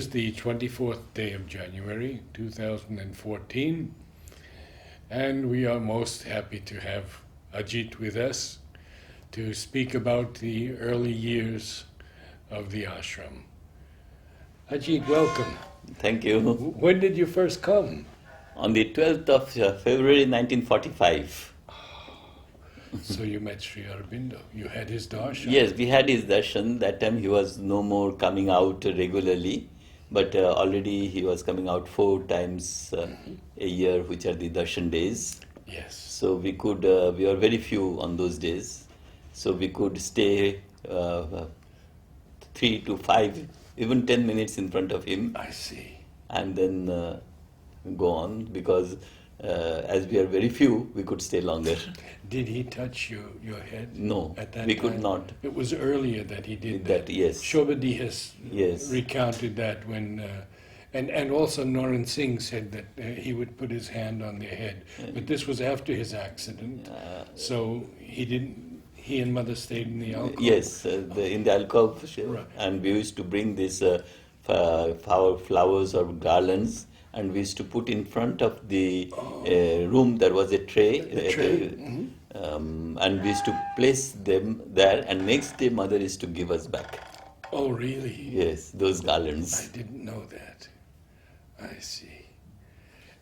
is the 24th day of January 2014, and we are most happy to have Ajit with us to speak about the early years of the ashram. Ajit, welcome. Thank you. When did you first come? On the 12th of February 1945. So you met Sri Aurobindo. You had his darshan. Yes, we had his darshan. That time he was no more coming out regularly, but already he was coming out 4 times a year, which are the darshan days. Yes. So we could, we were very few on those days, so we could stay 3 to 5, even 10 minutes in front of him. I see. And then go on, because as we are very few, we could stay longer. Did he touch your head? No, at that we time? could not. It was earlier that he did That, yes. Shobhadi has Yes. recounted that when, and also Noran Singh said that he would put his hand on their head. But this was after his accident, so he and mother stayed in the alcove. Yes, in the alcove, Right. and we used to bring these flowers or garlands, and we used to put in front of the room. There was a tray, and we used to place them there, and next day mother used to give us back. Oh, really? Yes, those garlands. I didn't know that. I see.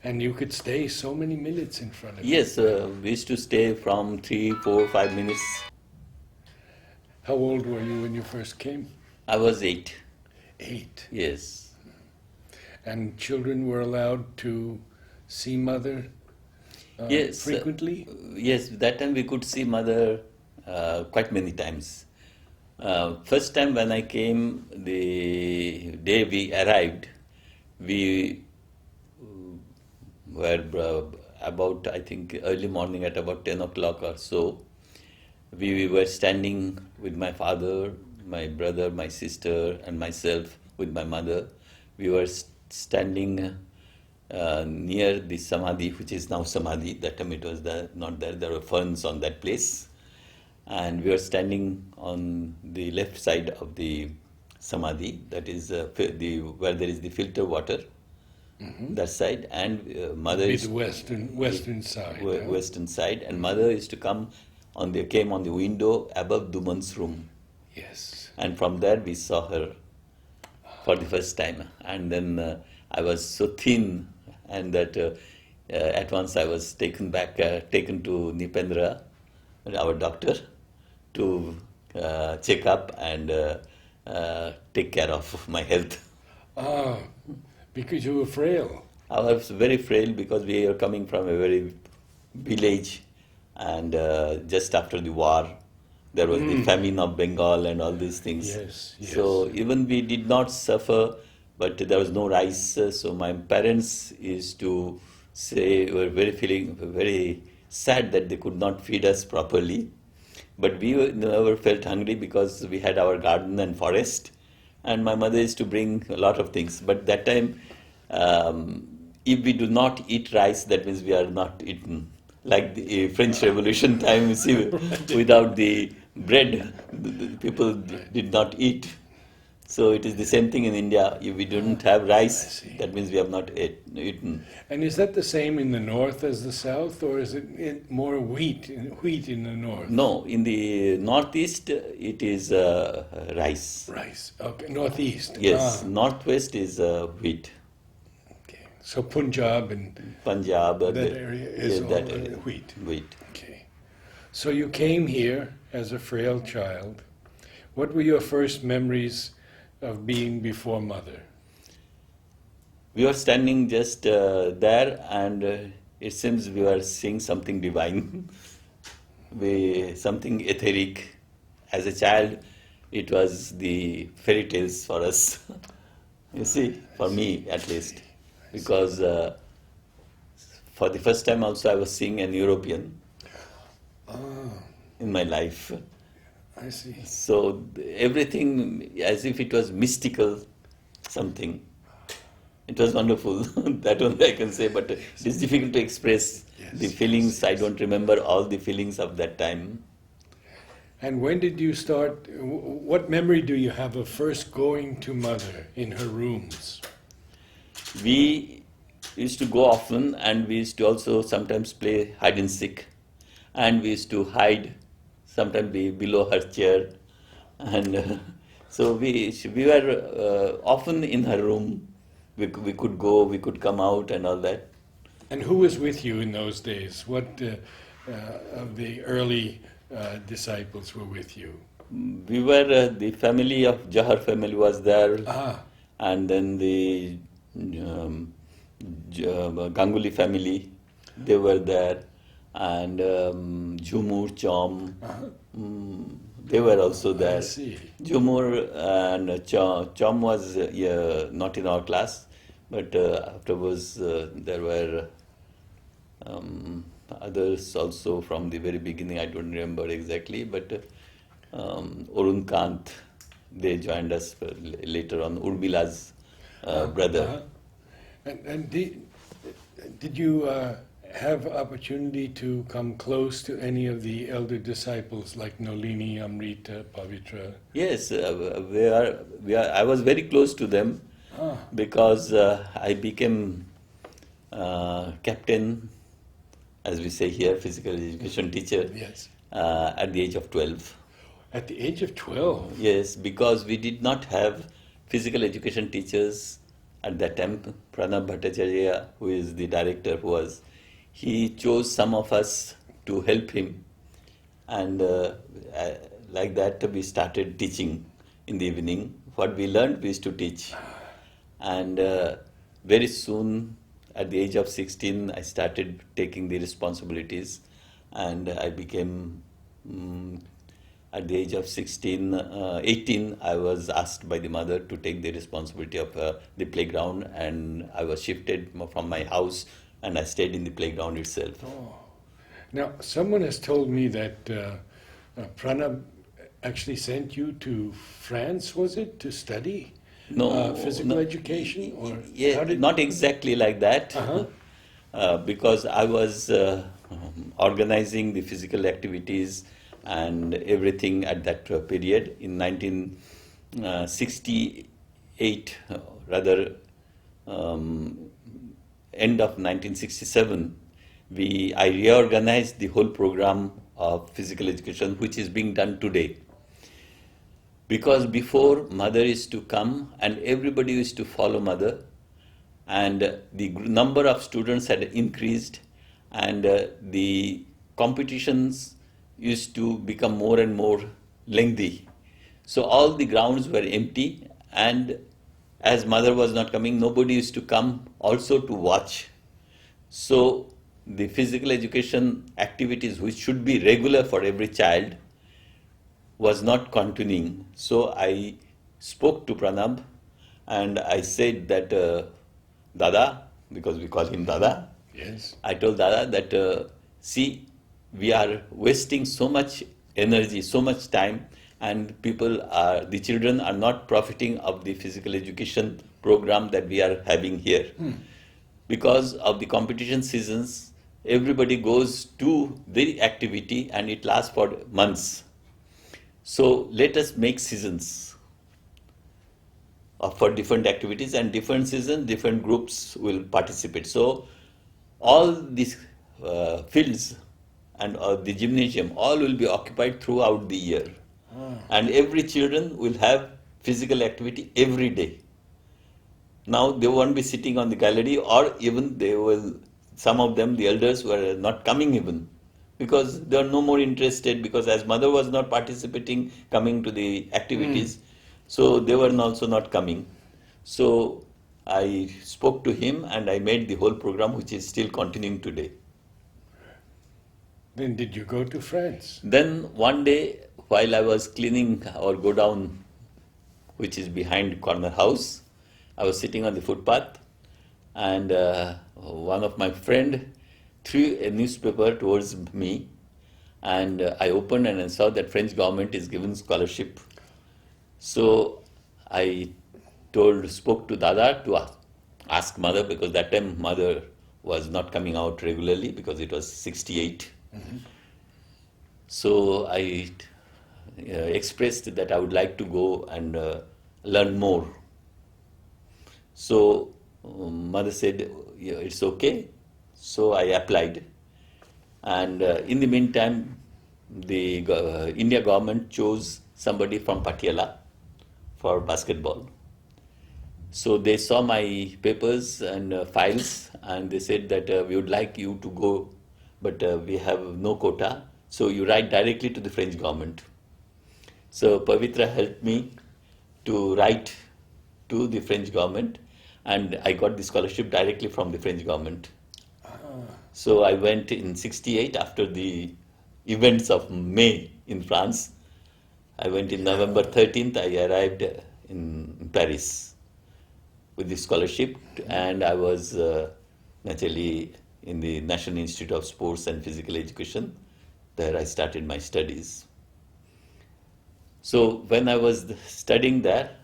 And you could stay so many minutes in front of Yes, it. we used to stay from 3, 4, 5 minutes. How old were you when you first came? I was 8. 8. Yes. And children were allowed to see mother Yes, frequently? Yes, that time we could see mother quite many times. First time when I came, the day we arrived, we were about, I think, early morning at about 10 o'clock or so. We were standing with my father, my brother, my sister, and myself with my mother. We were standing near the Samadhi, which is now Samadhi. That time it was not there. There were ferns on that place. And we were standing on the left side of the Samadhi, that is where there is the filter water, that side. And mother Be is the western side. western side, and mother used to came on the window above Duman's room. Yes. And from there we saw her for the first time. And then I was so thin, and that at once I was taken to Nipendra, our doctor, to check up and take care of my health. Ah, because you were frail. I was very frail because we are coming from a very village, and just after the war, there was the famine of Bengal and all these things. Yes, yes. So even we did not suffer, but there was no rice. So my parents used to say, were feeling very sad that they could not feed us properly. But we never felt hungry because we had our garden and forest, and my mother used to bring a lot of things. But that time, if we do not eat rice, that means we are not eaten. Like the French Revolution time, you see, without the bread, the people did not eat. So it is the same thing in India. If we don't have rice, that means we have not eaten. And is that the same in the north as the south, or is it more wheat in the north? No, in the northeast it is rice. Rice. Okay, northeast. Yes, Ah, northwest is wheat. okay. So Punjab and Punjab, that area is yeah, all that area. wheat. Wheat. Okay. So you came here as a frail child. What were your first memories of being before mother? We were standing just there, and it seems we were seeing something divine, something etheric. As a child, it was the fairy tales for us. You see, for me at least, because for the first time also I was seeing an European in my life. I see. So everything as if it was mystical, something. It was wonderful. That only I can say, but it is difficult to express the feelings. I don't remember all the feelings of that time. And when did you start? What memory do you have of first going to mother in her rooms? We used to go often, and we used to also sometimes play hide and seek, and we used to hide, sometimes be below her chair, and so we were often in her room. We could go, we could come out, and all that. And who was with you in those days? What of the early disciples were with you? We were the family of Jahar family was there, Ah, and then the Ganguly family, they were there, and Jhumur, Chom, they were also I there. see. Jhumur and Chom was not in our class, but afterwards there were others also from the very beginning. I don't remember exactly, but Arun Kant, they joined us later on. Urmila's brother. Uh-huh. And did you have opportunity to come close to any of the elder disciples like Nolini, Amrita, Pavitra? Yes, I was very close to them Ah, because I became captain, as we say here, physical education teacher, yes. at the age of 12. At the age of 12. Yes, because we did not have physical education teachers at that time. Pranab Bhattacharya, who is the director, he chose some of us to help him, and like that we started teaching in the evening. What we learned, we used to teach, and very soon, at the age of 16, I started taking the responsibilities, and I became. At the age of 18, I was asked by the mother to take the responsibility of the playground, and I was shifted from my house, and I stayed in the playground itself. Oh. Now, someone has told me that Pranab actually sent you to France, was it, to study No, physical no, education? Or how yeah, did, not exactly like that, Uh-huh. because I was organizing the physical activities and everything at that period in 1968, rather end of 1967. I reorganized the whole program of physical education, which is being done today. Because before, mother used to come and everybody used to follow mother, and the number of students had increased, and the competitions used to become more and more lengthy. So all the grounds were empty, and as mother was not coming, nobody used to come also to watch. So the physical education activities, which should be regular for every child, was not continuing. So I spoke to Pranab, and I said that Dada, because we call him Dada, yes. I told Dada that see, we are wasting so much energy, so much time, and the children are not profiting of the physical education program that we are having here. Because of the competition seasons, everybody goes to the activity and it lasts for months. So let us make seasons for different activities, and different seasons, different groups will participate. So all these fields and the gymnasium, all will be occupied throughout the year. And every children will have physical activity every day. Now they won't be sitting on the gallery, or even some of them, the elders, were not coming even, because they are no more interested, because as mother was not participating, coming to the activities, so they were also not coming. So I spoke to him and I made the whole program, which is still continuing today. Then did you go to France? Then one day, while I was cleaning our godown, which is behind corner house, I was sitting on the footpath, and one of my friend threw a newspaper towards me, and I opened and I saw that French government is giving scholarship. So I spoke to Dada to ask mother, because that time mother was not coming out regularly because it was 68. So I expressed that I would like to go and learn more. So mother said, yeah, it's okay. So I applied. And in the meantime, the India government chose somebody from Patiala for basketball. So they saw my papers and files, and they said that we would like you to go, but we have no quota. So you write directly to the French government. So Pavitra helped me to write to the French government, and I got the scholarship directly from the French government. So I went in '68 after the events of May in France. I went in November 13th. I arrived in Paris with the scholarship, and I was naturally in the National Institute of Sports and Physical Education. There I started my studies. So when I was studying there,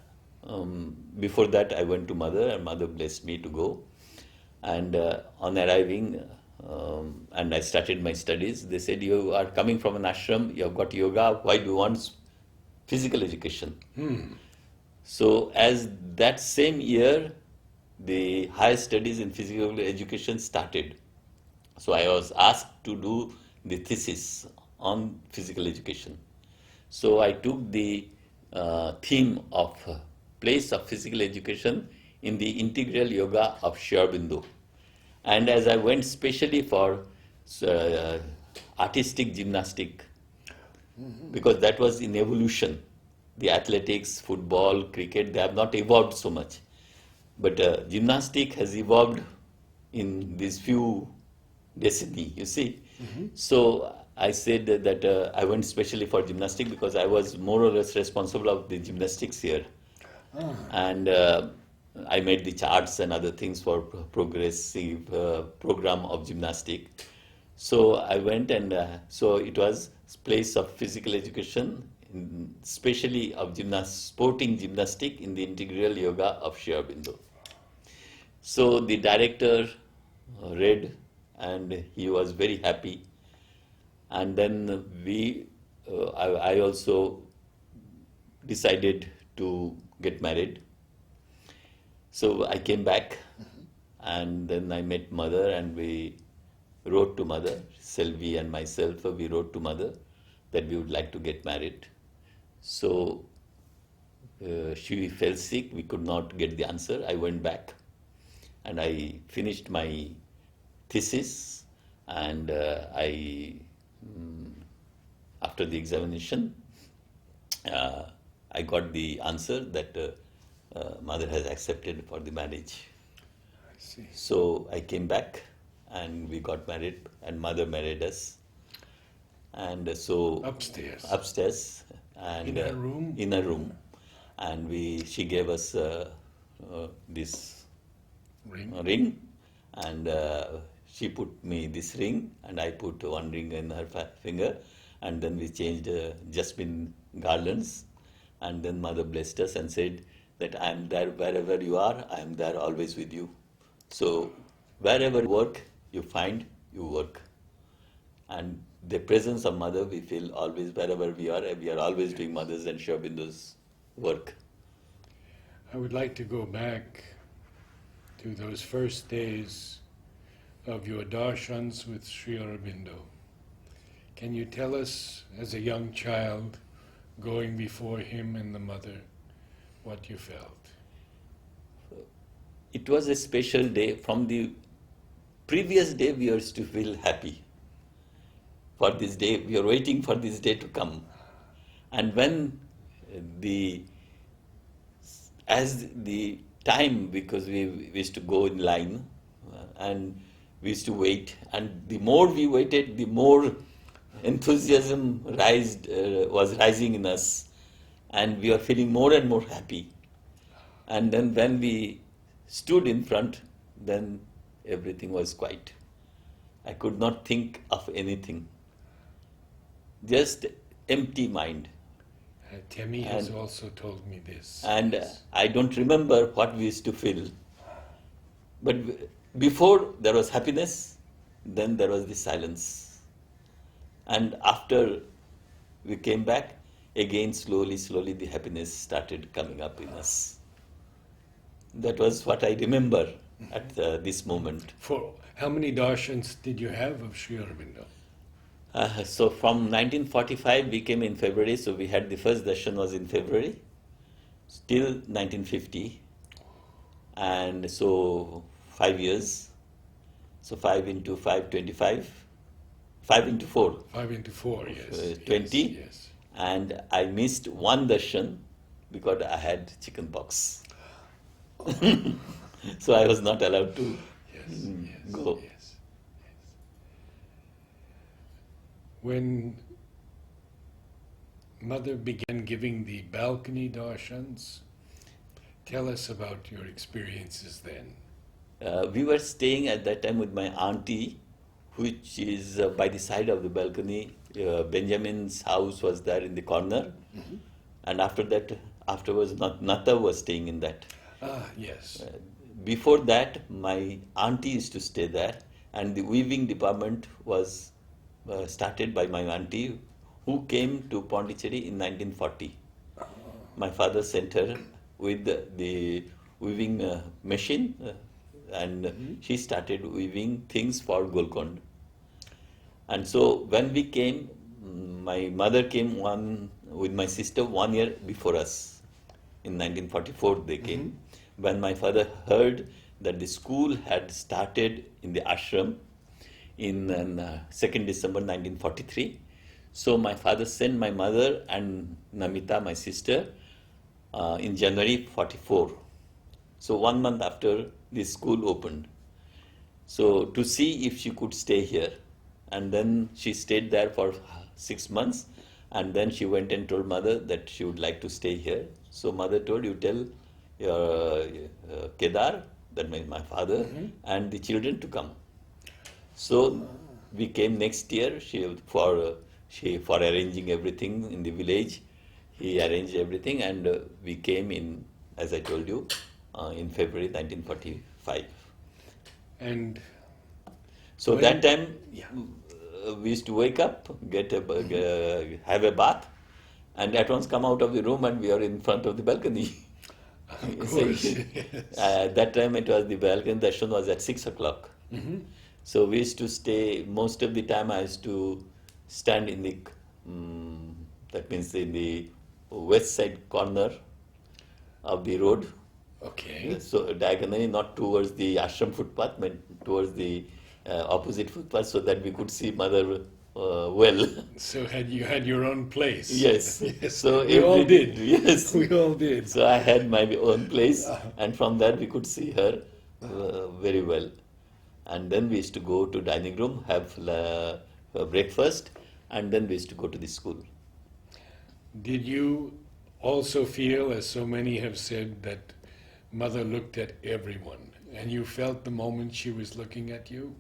before that I went to mother, and mother blessed me to go. And on arriving, and I started my studies, they said, you are coming from an ashram, you have got yoga, why do you want physical education? So as that same year, the higher studies in physical education started. So I was asked to do the thesis on physical education. So I took the theme of place of physical education in the integral yoga of Aurobindo. And as I went specially for artistic gymnastic, because that was in evolution. The athletics, football, cricket, they have not evolved so much. But gymnastic has evolved in these few decennies, you see. So I said that I went specially for gymnastic because I was more or less responsible of the gymnastics here. And I made the charts and other things for progressive program of gymnastic. So I went, and so it was place of physical education, especially of sporting gymnastic in the integral yoga of Aurobindo. So the director read, and he was very happy. And then I also decided to get married. So I came back, and then I met mother, and we wrote to mother, Selvi and myself, we wrote to mother that we would like to get married. So she fell sick, we could not get the answer. I went back, and I finished my thesis, and after the examination, I got the answer that mother has accepted for the marriage. I see. So I came back, and we got married, and mother married us. And so Upstairs. and In a room? In a room, and she gave us this Ring. and she put me this ring, and I put one ring in her finger, and then we changed jasmine garlands, and then mother blessed us and said that I am there wherever you are, I am there always with you. So wherever you work, you find, you work. And the presence of mother, we feel always wherever we are always doing mother's and Aurobindo's work. I would like to go back to those first days of your darshans with Sri Aurobindo. Can you tell us, as a young child, going before him and the mother, what you felt? It was a special day. From the previous day, we used to feel happy. For this day, we are waiting for this day to come. And when as the time, because we used to go in line, and we used to wait, and the more we waited, the more enthusiasm was rising in us, and we were feeling more and more happy. And then when we stood in front, then everything was quiet. I could not think of anything. Just empty mind. Temi has also told me this. And I don't remember what we used to feel. But before there was happiness, then there was the silence. And after we came back, again slowly the happiness started coming up in us. That was what I remember at this moment. For how many darshans did you have of Sri Aurobindo? So from 1945 we came in February, so we had the first darshan was in February till 1950, and so 5 years. So 5 into 5, 25, 5 into 4, 5 into 4, yes. 20, Yes. and I missed one darshan because I had chicken pox. So I was not allowed to go. Yes. When Mother began giving the balcony darshans, tell us about your experiences then. We were staying at that time with my auntie, which is by the side of the balcony. Benjamin's house was there in the corner, and afterwards, Nata was staying in that. Yes. Before that, my auntie used to stay there, and the weaving department was started by my auntie, who came to Pondicherry in 1940. My father sent her with the weaving machine, and she started weaving things for Golconda. And so when we came, my mother came with my sister 1 year before us. In 1944 they came. When my father heard that the school had started in the ashram in 2nd December 1943, so my father sent my mother and Namita, my sister, in January 44. So 1 month after the school opened. So to see if she could stay here. And then she stayed there for 6 months, and then she went and told mother that she would like to stay here. So mother told, you tell your Kedar, that means my father, and the children to come. So we came next year for arranging everything in the village. He arranged everything, and we came in, as I told you, in February 1945. And so when, that time we used to wake up, have a bath, and at once come out of the room, and we are in front of the balcony. of course, yes. That time it was the balcony darshan was at 6 o'clock. So we used to stay, most of the time I used to stand in the, that means in the west side corner of the road. Okay. So diagonally, not towards the ashram footpath, but towards the opposite footpath, so that we could see mother well. So you had your own place. Yes. Yes. So we all did. Yes. We all did. So I had my own place, and from there we could see her very well. And then we used to go to dining room, have breakfast, and then we used to go to the school. Did you also feel, as so many have said, that Mother looked at everyone, and you felt the moment she was looking at you?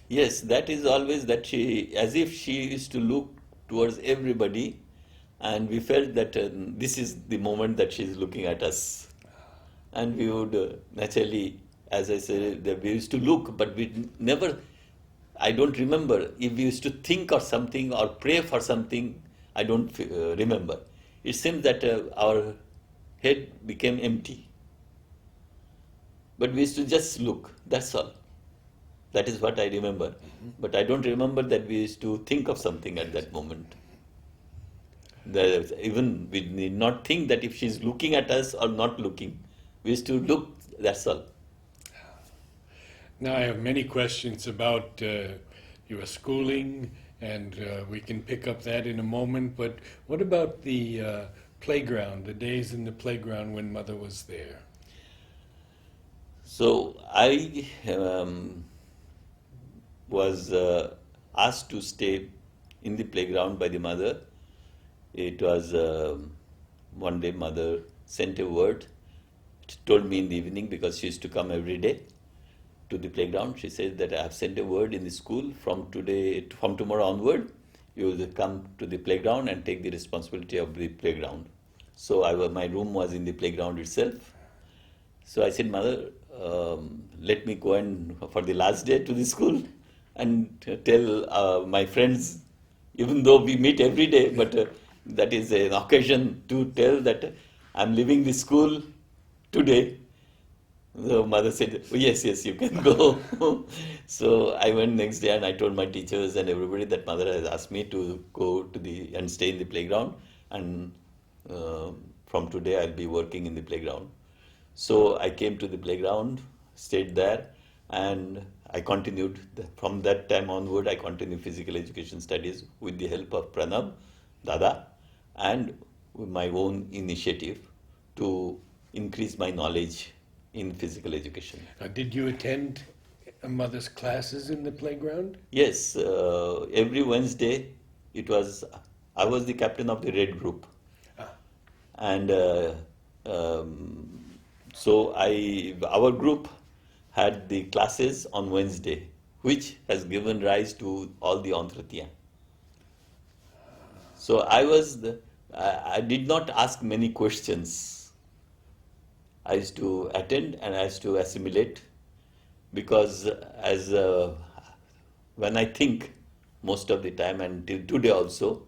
Yes, that is always that she, as if she used to look towards everybody, and we felt that this is the moment that she is looking at us. And we would naturally, as I said, that we used to look, but we never, I don't remember if we used to think or something or pray for something, I don't remember. It seems that our head became empty. But we used to just look, that's all. That is what I remember. But I don't remember that we used to think of something at that moment. Even we need not think that if she's looking at us or not looking. We used to look, that's all. Now I have many questions about your schooling, and we can pick up that in a moment. But what about the playground, the days in the playground when Mother was there? So I was asked to stay in the playground by the mother. It was one day mother sent a word, told me in the evening, because she used to come every day to the playground. She said that I have sent a word in the school, from tomorrow onward, you will come to the playground and take the responsibility of the playground. So my room was in the playground itself. So I said, Mother, let me go and for the last day to the school and tell my friends, even though we meet every day, but that is an occasion to tell that I'm leaving the school today. The mother said, oh, yes, yes, you can go. So I went next day and I told my teachers and everybody that mother has asked me to go to and stay in the playground, and from today I'll be working in the playground. So I came to the playground, stayed there, and I continued. From that time onward, I continued physical education studies with the help of Pranab, Dada, and with my own initiative to increase my knowledge in physical education. Did you attend a mother's classes in the playground? Yes, every Wednesday I was the captain of the red group, Ah, and so our group had the classes on Wednesday, which has given rise to all the entretien. So I did not ask many questions. I used to attend and I used to assimilate, because when I think most of the time and till today also,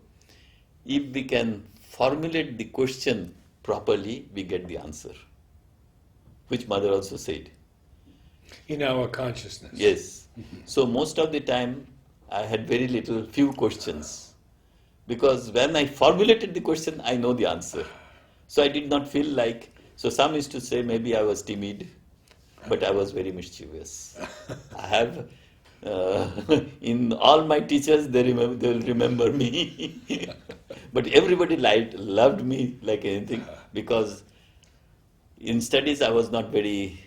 if we can formulate the question properly, we get the answer, which mother also said. in our consciousness. Yes. So most of the time I had very few questions, because when I formulated the question, I know the answer. So I did not feel like, so some used to say maybe I was timid, but I was very mischievous. I have, in all my teachers, they'll remember me. But everybody loved me like anything, because in studies I was not very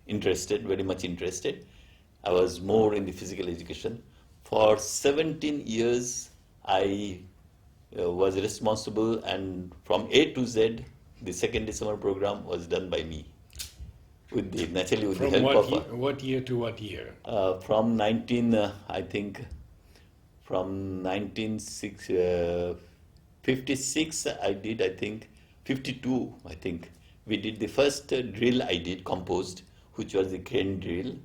much interested. I was more in the physical education. For 17 years, I was responsible, and from A to Z, the second December program was done by me. Naturally with From the help of what year to what year? from 19, I think, from 1956 I did, I think, 52, I think. We did the first drill I did, composed, which was the crane drill,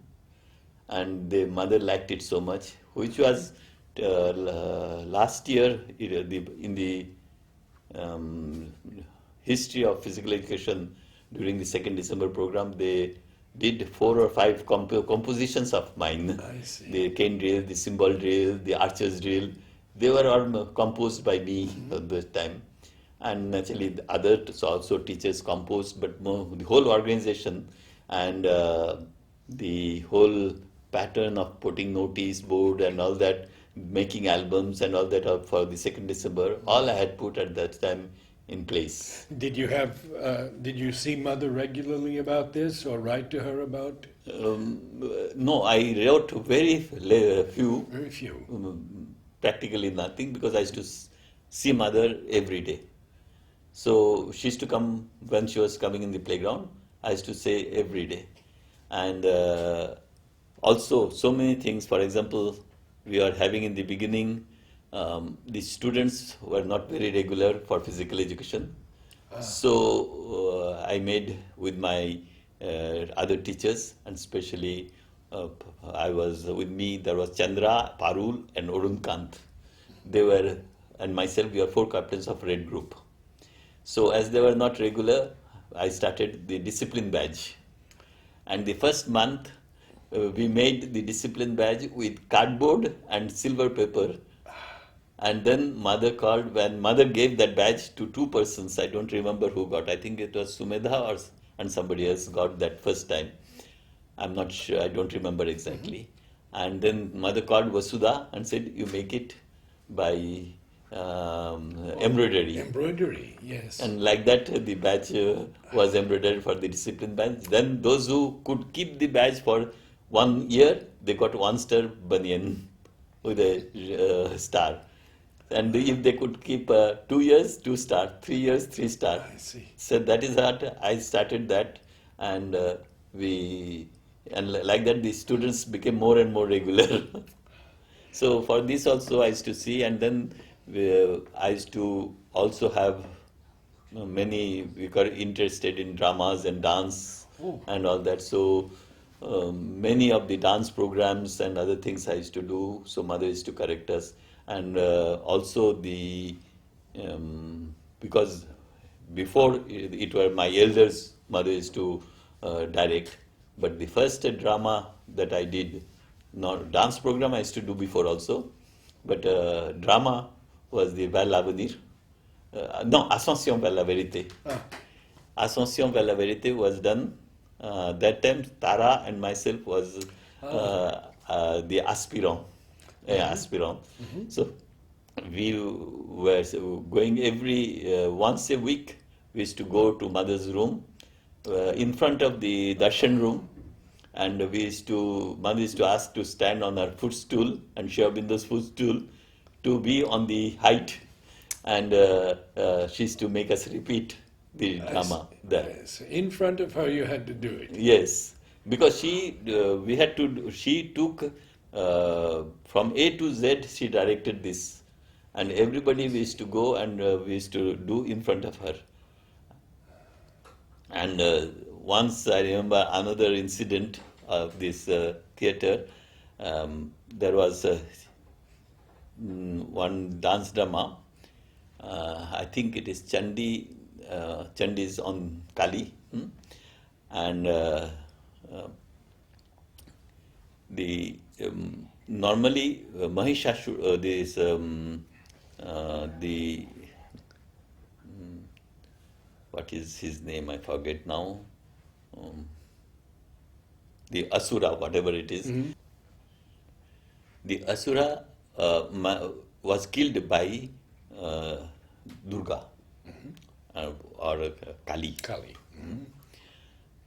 and the mother liked it so much, which was last year in the history of physical education. During the second December program, they did 4 or 5 compositions of mine. I see. The cane drill, the symbol drill, the archers drill, they were all composed by me at the time. And naturally, the other also teachers composed, but the whole organization and the whole pattern of putting notice board and all that, making albums and all that for the second December, all I had put at that time in place. Did you see mother regularly about this or write to her about? No, I wrote very few, Very few. practically nothing, because I used to see mother every day. So she used to come when she was coming in the playground. I used to say every day. And also so many things. For example, we are having in the beginning, the students were not very regular for physical education. So I made with my other teachers, and especially with me, there was Chandra, Parul and Arun Kant. They were, and myself, we are 4 captains of Red Group. So as they were not regular, I started the discipline badge. And the first month, we made the discipline badge with cardboard and silver paper. And then mother called, when mother gave that badge to 2 persons, I don't remember who got, I think it was Sumedha and somebody else got that first time. I'm not sure, I don't remember exactly. And then mother called Vasudha and said, you make it by embroidery. Embroidery, yes. And like that, the badge was embroidered for the discipline badge. Then those who could keep the badge for 1 year, they got 1-star banyan with a star. And if they could keep 2 years, 2-star, 3 years, 3-star. I see. So that is how I started that, and like that the students became more and more regular. So for this also I used to see, and then I used to also have many, we got interested in dramas and dance and all that. So many of the dance programs and other things I used to do. So mother used to correct us, and also the because before it were my elders' mother used to direct, but the first drama that I did, not dance program I used to do before also, but drama was the Vers l'Avenir. No, Ascension vers la vérité. Ascension vers la vérité was done. That time Tara and myself was the aspirant. Aspirant. So we were going every once a week. We used to go to mother's room in front of the darshan room, and mother used to ask to stand on her footstool and Aurobindo footstool to be on the height, and she used to make us repeat the drama there. Yes. In front of her, you had to do it. Yes, because we had to. She took from A to Z. She directed this, and everybody we used to go and we used to do in front of her. And once I remember another incident of this theater. There was one dance drama. I think it is Chandi. Chandi is on Kali, and the normally Mahishasur. The what is his name? I forget now. The Asura, whatever it is. The Asura was killed by Durga or Kali. Kali.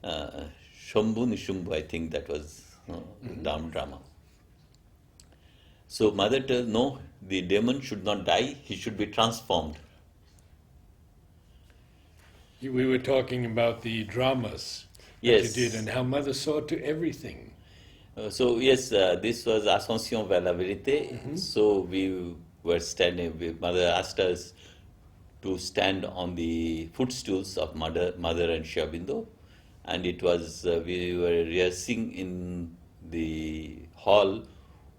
Shambhu Nishambhu, I think that was drama. So mother tells, no, the demon should not die, he should be transformed. We were talking about the dramas Yes. that you did and how mother saw to everything. So yes, this was Ascension vers la vérité. So we were standing. Mother asked us to stand on the footstools of mother and Aurobindo, and it was we were rehearsing in the hall,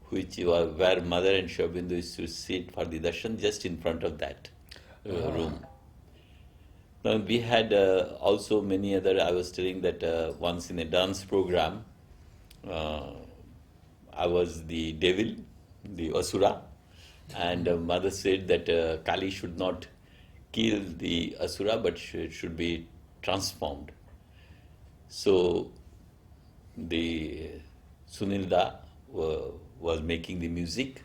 which was where mother and Aurobindo used to sit for the darshan, just in front of that room. Now we had also many other. I was telling that once in a dance program. I was the devil, the Asura, and mother said that Kali should not kill the Asura but should be transformed. So the Sunilda was making the music,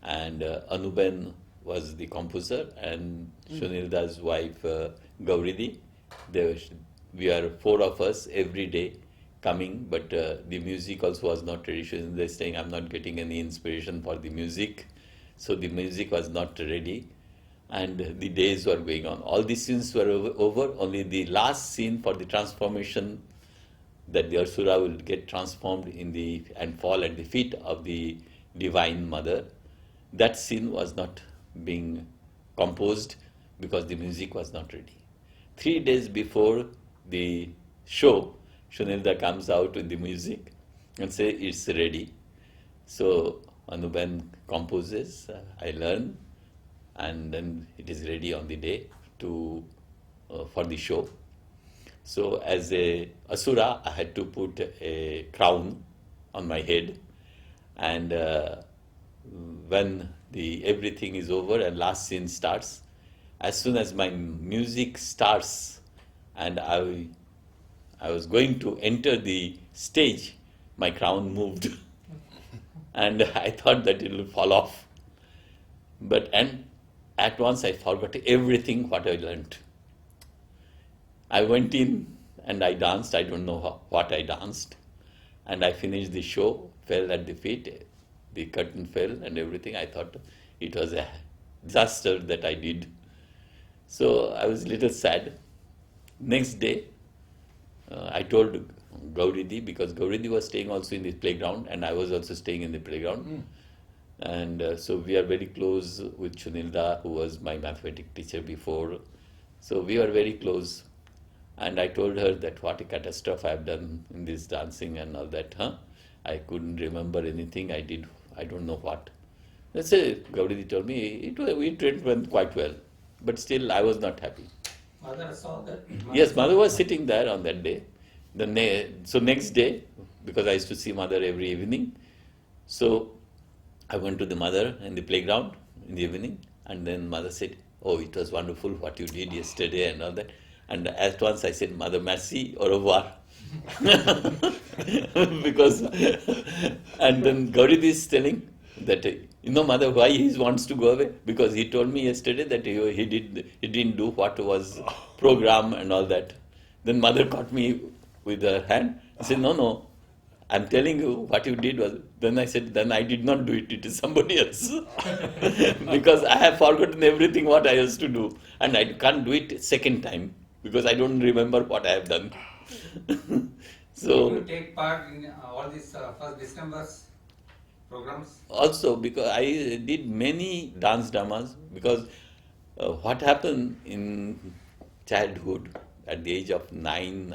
and Anuben was the composer, and Sunilda's wife Gauridi. We are four of us every day coming, but the music also was not traditional. They're saying I'm not getting any inspiration for the music, so the music was not ready, and the days were going on. All the scenes were over. Only the last scene for the transformation, that the Asura will get transformed and fall at the feet of the Divine Mother. That scene was not being composed because the music was not ready. 3 days before the show, Shunilda comes out with the music and say it's ready. So Anuben composes, I learn, and then it is ready on the day for the show. So as a Asura, I had to put a crown on my head, and when everything is over and last scene starts, as soon as my music starts and I was going to enter the stage, my crown moved. And I thought that it will fall off. And at once I forgot everything what I learned. I went in and I danced. I don't know what I danced. And I finished the show, fell at the feet. The curtain fell and everything. I thought it was a disaster that I did. So I was a little sad. Next day, I told Gauridi, because Gauridi was staying also in the playground and I was also staying in the playground. And so we are very close with Chunilda, who was my mathematics teacher before. So we were very close. And I told her that what a catastrophe I've done in this dancing and all that. I couldn't remember anything I don't know what. That's it. Gauridi told me it went quite well. but still I was not happy. Mother saw that. Yes, mother was sitting there on that day. So next day, because I used to see mother every evening, so I went to the mother in the playground in the evening, and then mother said, "Oh, it was wonderful what you did yesterday and all that." And at once I said, "Mother, merci, au revoir." Because, and then Gaurit is telling that, mother, why he wants to go away? Because he told me yesterday that he didn't do what was program and all that. Then mother caught me with her hand and said, "No, no, I'm telling you what you did was." Then I said, "Then I did not do it. It is somebody else." Because I have forgotten everything what I used to do, and I can't do it second time because I don't remember what I have done. So, So you take part in all these first December's programs? also because I did many dance dramas, because what happened in childhood at the age of 9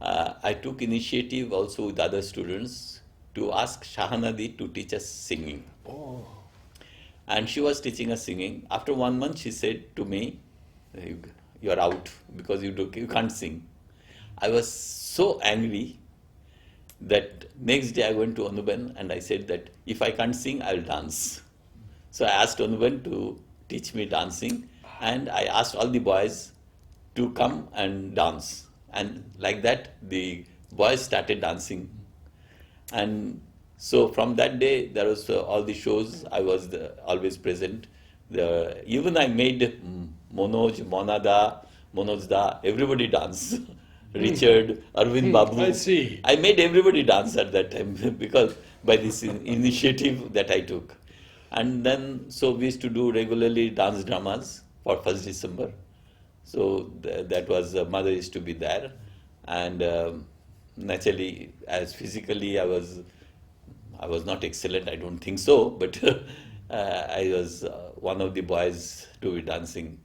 I took initiative also with other students to ask Shahanadi to teach us singing. Oh. And she was teaching us singing. After 1 month, she said to me, "You're out because you can't sing." I was so angry that next day I went to Anuben and I said that if I can't sing, I'll dance. So I asked Anuben to teach me dancing, and I asked all the boys to come and dance. And like that, the boys started dancing. And so from that day, there was all the shows. I was always present. Even I made Monoj Da, everybody dance. Richard, Arvind Babu. I see. I made everybody dance at that time because by this initiative that I took. And then, so we used to do regularly dance dramas for 1st December. So that was, mother used to be there. And naturally, as physically I was not excellent, I don't think so, but I was one of the boys to be dancing.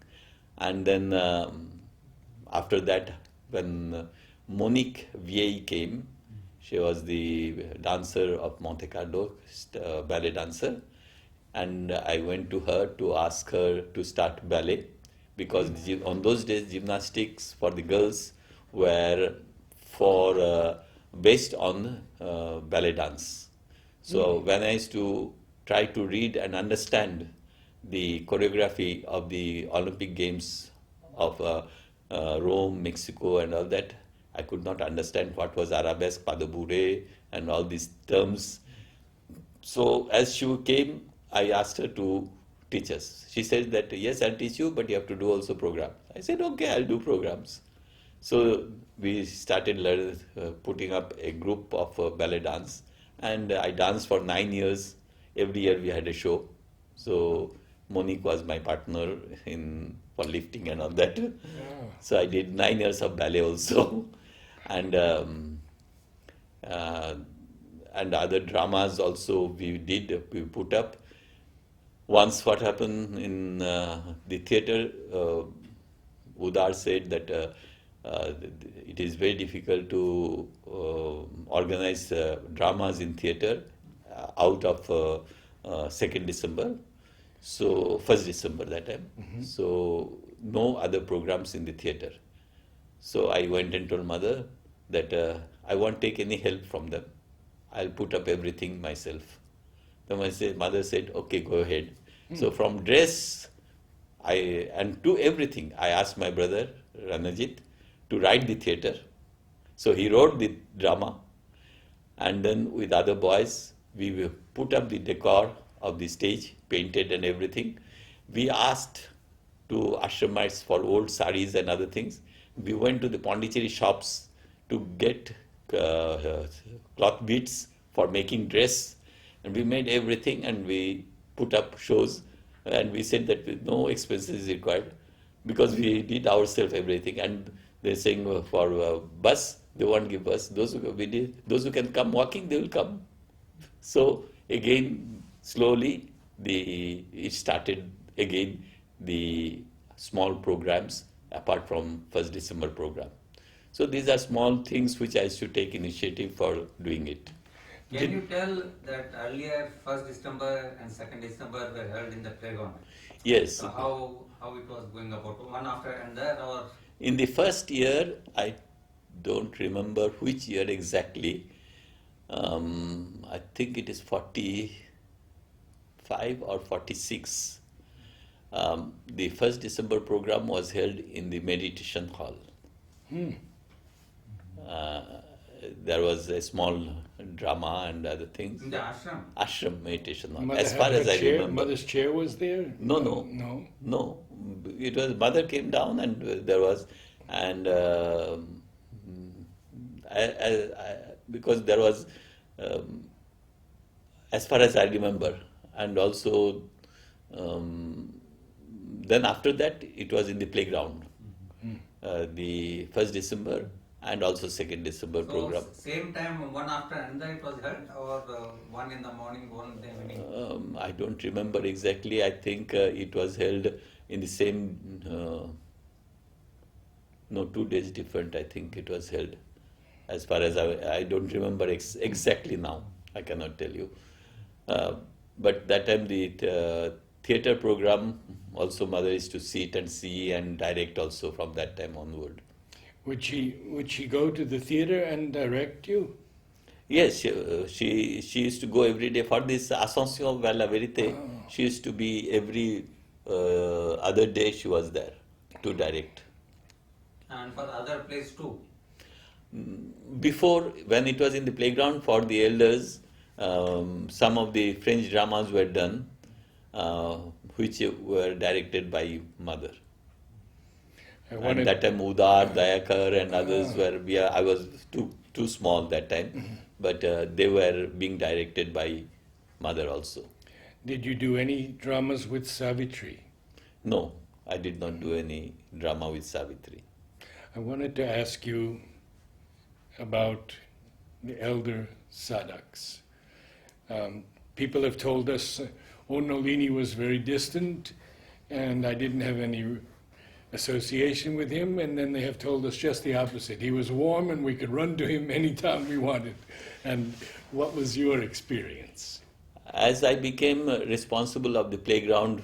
And then after that, when Monique Vieille came, she was the dancer of Monte Carlo, ballet dancer, and I went to her to ask her to start ballet, because on those days gymnastics for the girls were based on ballet dance. So when I used to try to read and understand the choreography of the Olympic Games of Rome, Mexico, and all that, I could not understand what was arabesque, pas de bourrée, and all these terms. So as she came, I asked her to teach us. She said that, "Yes, I'll teach you, but you have to do also program." I said, "Okay, I'll do programs." So we started putting up a group of ballet dance, and I danced for 9 years. Every year we had a show. So Monique was my partner for lifting and all that. Yeah. So I did 9 years of ballet also, and other dramas also we put up. Once what happened in the theatre, Udar said that it is very difficult to organize dramas in theatre out of 2nd December. So 1st December that time. Mm-hmm. So no other programs in the theatre. So I went and told mother that I won't take any help from them. I'll put up everything myself. Then mother said, "Okay, go ahead." So from dress and to everything, I asked my brother Ranajit to write the theatre. So he wrote the drama, and then with other boys, we will put up the decor of the stage, painted and everything. We asked to ashramites for old saris and other things. We went to the Pondicherry shops to get cloth beads for making dress, and we made everything, and we put up shows, and we said that with no expenses required because we did ourselves everything. And they're saying for bus, they won't give us. Those who can come walking, they will come. So again, slowly, it started again the small programs apart from 1st December program. So these are small things which I should take initiative for doing it. Can you tell that earlier 1st December and 2nd December were held in the playground? Yes. So how it was going about, one after another, or In the first year, I don't remember which year exactly. I think it is 45 or 46. The 1st December program was held in the meditation hall. Uh, there was a small drama and other things. in the ashram? Ashram meditation hall. Mother As had far her as I chair, remember. Mother's chair was there? No, no. No. No, it was mother came down and there was, and because there was, as far as I remember, and also then after that it was in the playground, the 1st December and also 2nd December So program. same time, one after another it was held, or one in the morning, one in the evening? I don't remember exactly. I think it was held in the same, no, 2 days different. I think it was held. As far as I don't remember exactly now. I cannot tell you. But that time the theatre program also mother used to sit and see and direct also from that time onward. Would she go to the theater and direct you? Yes, she used to go every day for this Ascension vers la Vérité. She used to be every other day she was there to direct. And for other place too? Before, when it was in the playground for the elders, some of the French dramas were done, which were directed by mother. And that time Udar, Dayakar and others were, I was too small that time, but they were being directed by mother also. Did you do any dramas with Savitri? No, I did not do any drama with Savitri. I wanted to ask you about the elder sadhaks. People have told us, Nolini was very distant and I didn't have any association with him, and then they have told us just the opposite. He was warm and we could run to him anytime we wanted. And what was your experience? As I became responsible of the playground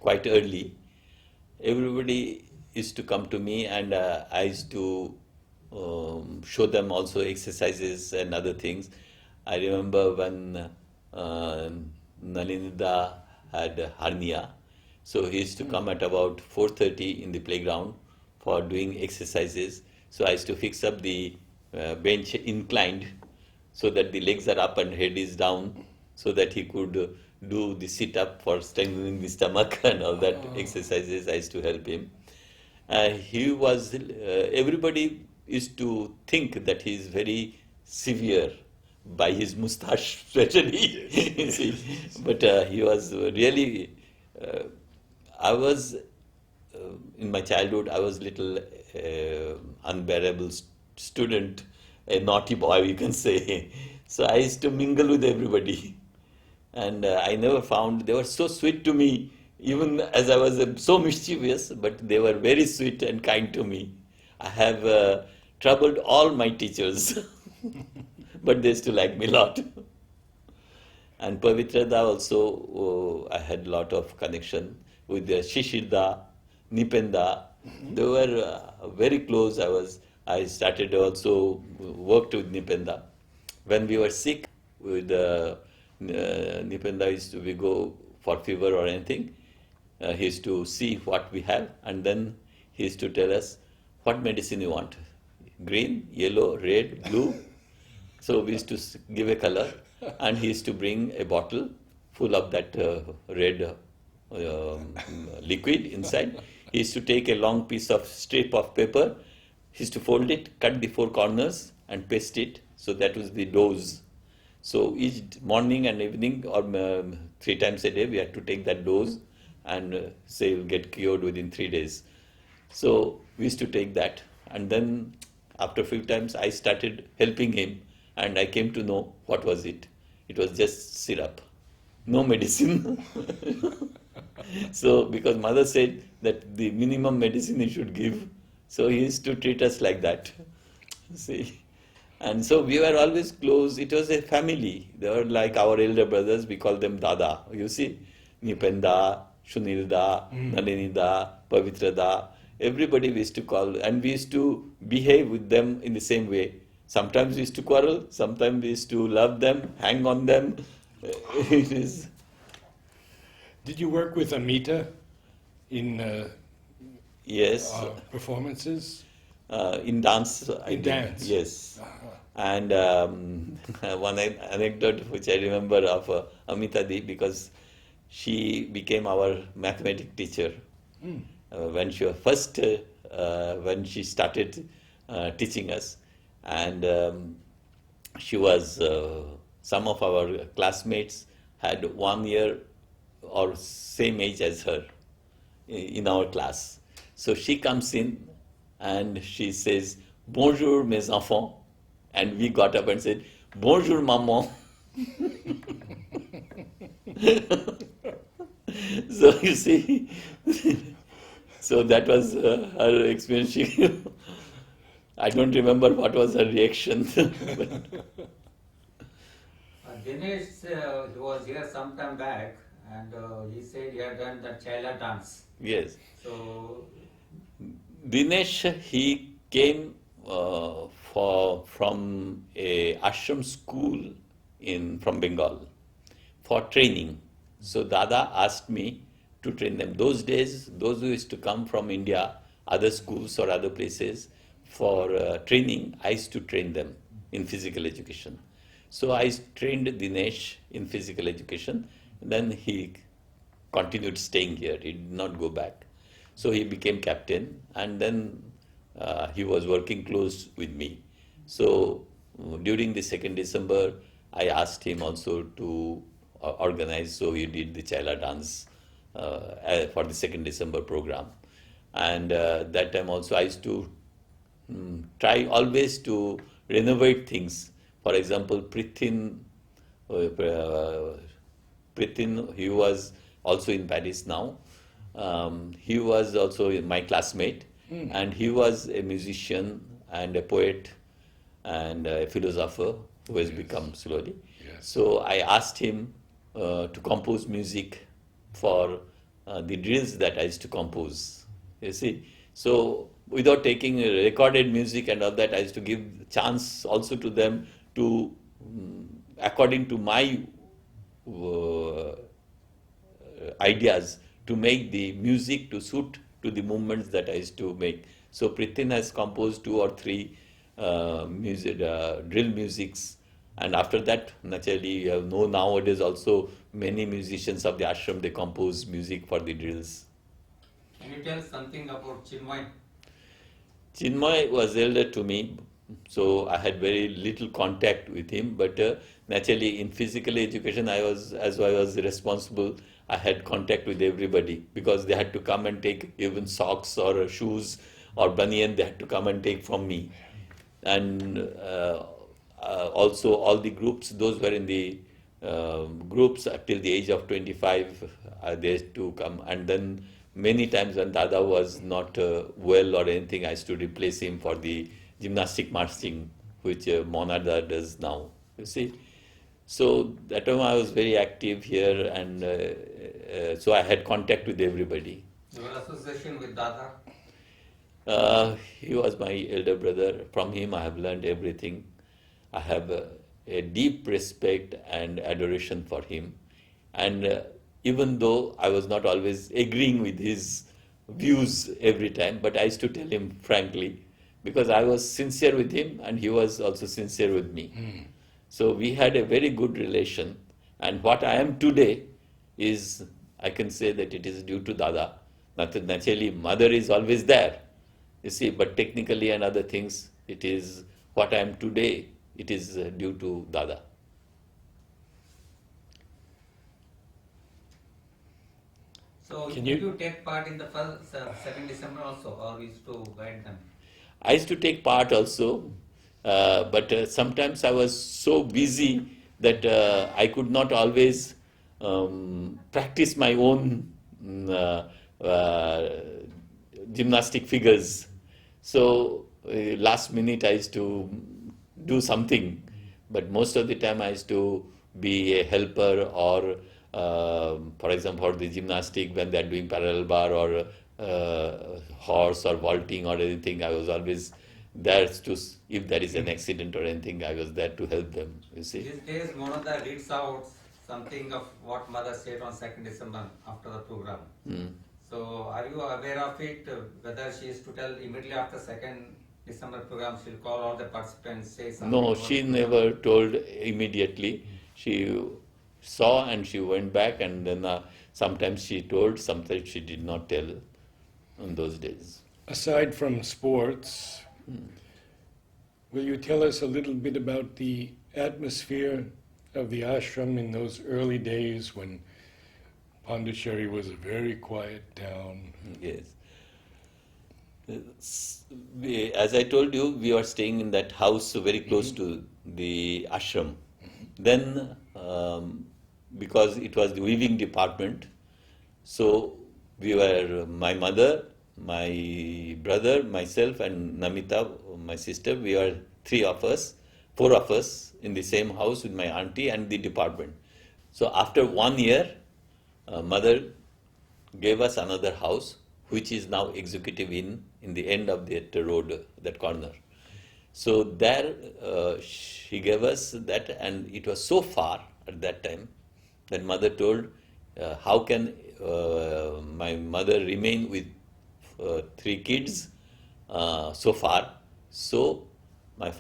quite early, everybody used to come to me and I used to show them also exercises and other things. I remember when Nalinda had hernia, so he used to come at about 4:30 in the playground for doing exercises. So I used to fix up the bench inclined so that the legs are up and head is down, so that he could do the sit-up for strengthening the stomach and all that exercises. I used to help him. He was, everybody used to think that he is very severe by his moustache, especially. You see. But he was really, I was, in my childhood, I was little unbearable student, a naughty boy, you can say. So I used to mingle with everybody. And I never found, they were so sweet to me, even as I was so mischievous, but they were very sweet and kind to me. I have troubled all my teachers, but they still like me a lot. And Pavitrada also, I had a lot of connection with Shishirda, Nipenda. They were very close. I started also worked with Nipenda. When we were sick with Nipenda, used to we go for fever or anything. He used to see what we have, and then he used to tell us what medicine you want: green, yellow, red, blue. So we used to give a color, and he used to bring a bottle full of that red liquid inside. He used to take a long piece of strip of paper. He used to fold it, cut the four corners, and paste it. So that was the dose. So each morning and evening, or 3 times a day, we had to take that dose, and say you'll get cured within 3 days. So we used to take that, and then after a few times, I started helping him, and I came to know what was it. It was just syrup, no medicine. So because mother said that the minimum medicine he should give, so he used to treat us like that. See, And so we were always close. It was a family. They were like our elder brothers. We call them Dada. You see, Nipenda, Shunilda, Nalinida, Pavitrada. Everybody we used to call, and we used to behave with them in the same way. Sometimes we used to quarrel. Sometimes we used to love them, hang on them. It is. Did you work with Amita in Yes. performances? In dance, I In did. dance. Yes. And one anecdote which I remember of Amita Di, because she became our mathematics teacher when she was first when she started teaching us, and she was some of our classmates had 1 year or same age as her in our class. So she comes in and she says, "Bonjour mes enfants," and we got up and said, "Bonjour maman." So you see, so that was her experience. I don't remember what was her reaction. But Dinesh, he was here some time back, and he said he had done the Chaila dance. yes, So, Dinesh, he came from a ashram school from Bengal for training. So Dada asked me to train them. Those days, those who used to come from India, other schools or other places for training, I used to train them in physical education. So I trained Dinesh in physical education. Then he continued staying here. He did not go back. So he became captain, and then he was working close with me. So during the 2nd December, I asked him also to organize. So he did the Chaila dance for the 2nd December program. And that time also I used to try always to renovate things. For example, Prithin, he was also in Paris now. He was also my classmate, and he was a musician and a poet and a philosopher who has become slowly. Yes. So I asked him to compose music for the drills that I used to compose. You see, so without taking recorded music and all that, I used to give chance also to them to, according to my ideas, to make the music to suit to the movements that I used to make. So Prithin has composed 2 or 3 drill musics, and after that, naturally, you know nowadays also many musicians of the ashram, they compose music for the drills. can you tell something about Chinmay? Chinmay was elder to me, so I had very little contact with him. But naturally, in physical education, as I was responsible, I had contact with everybody because they had to come and take even socks or shoes or banyan. They had to come and take from me, and also all the groups. Those were in the groups till the age of 25. They had to come, and then many times when Dada was not well or anything, I used to replace him for the gymnastic marching, which Mona does now. You see, so that time I was very active here, and so I had contact with everybody. Your association with Dada? He was my elder brother. From him, I have learned everything. I have a deep respect and adoration for him, and even though I was not always agreeing with his views every time, but I used to tell him frankly because I was sincere with him and he was also sincere with me. So we had a very good relation, and what I am today is, I can say that it is due to Dada. Naturally, mother is always there, you see, but technically and other things, it is what I am today, it is due to Dada. So, Can did you- you take part in the first 2nd December also, or used to guide them? I used to take part also, but sometimes I was so busy that I could not always practice my own gymnastic figures. So last minute I used to do something. But most of the time I used to be a helper or, for example, for the gymnastic when they're doing parallel bar or horse or vaulting or anything, I was always there to, if there is an accident or anything, I was there to help them, you see. These days, Monoda reads out something of what mother said on 2nd December after the program. So, are you aware of it? Whether she is to tell immediately after 2nd December program, she'll call all the participants, say something. No, about she the never program? told immediately. She saw and she went back, and then sometimes she told, sometimes she did not tell on those days. Aside from sports, will you tell us a little bit about the atmosphere of the ashram in those early days when Pondicherry was a very quiet town? Yes. As I told you, we were staying in that house very close to the ashram. Then, because it was the weaving department, so we were, my mother, my brother, myself, and Namita, my sister, we were four of us in the same house with my auntie and the department. So after 1 year, mother gave us another house, which is now executive in the end of that road, that corner. So there she gave us that, and it was so far at that time that mother told, how can my mother remain with 3 kids so far? So my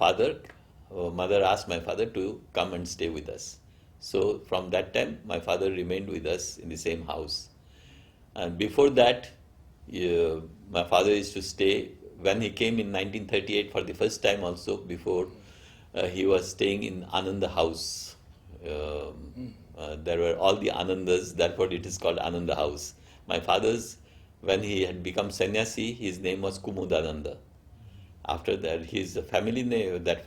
mother asked my father to come and stay with us. So from that time, my father remained with us in the same house. And before that, my father used to stay, when he came in 1938 for the first time also, before he was staying in Ananda House. There were all the Anandas, therefore it is called Ananda House. My father's, when he had become sannyasi, his name was Kumudananda. After that, his family name, that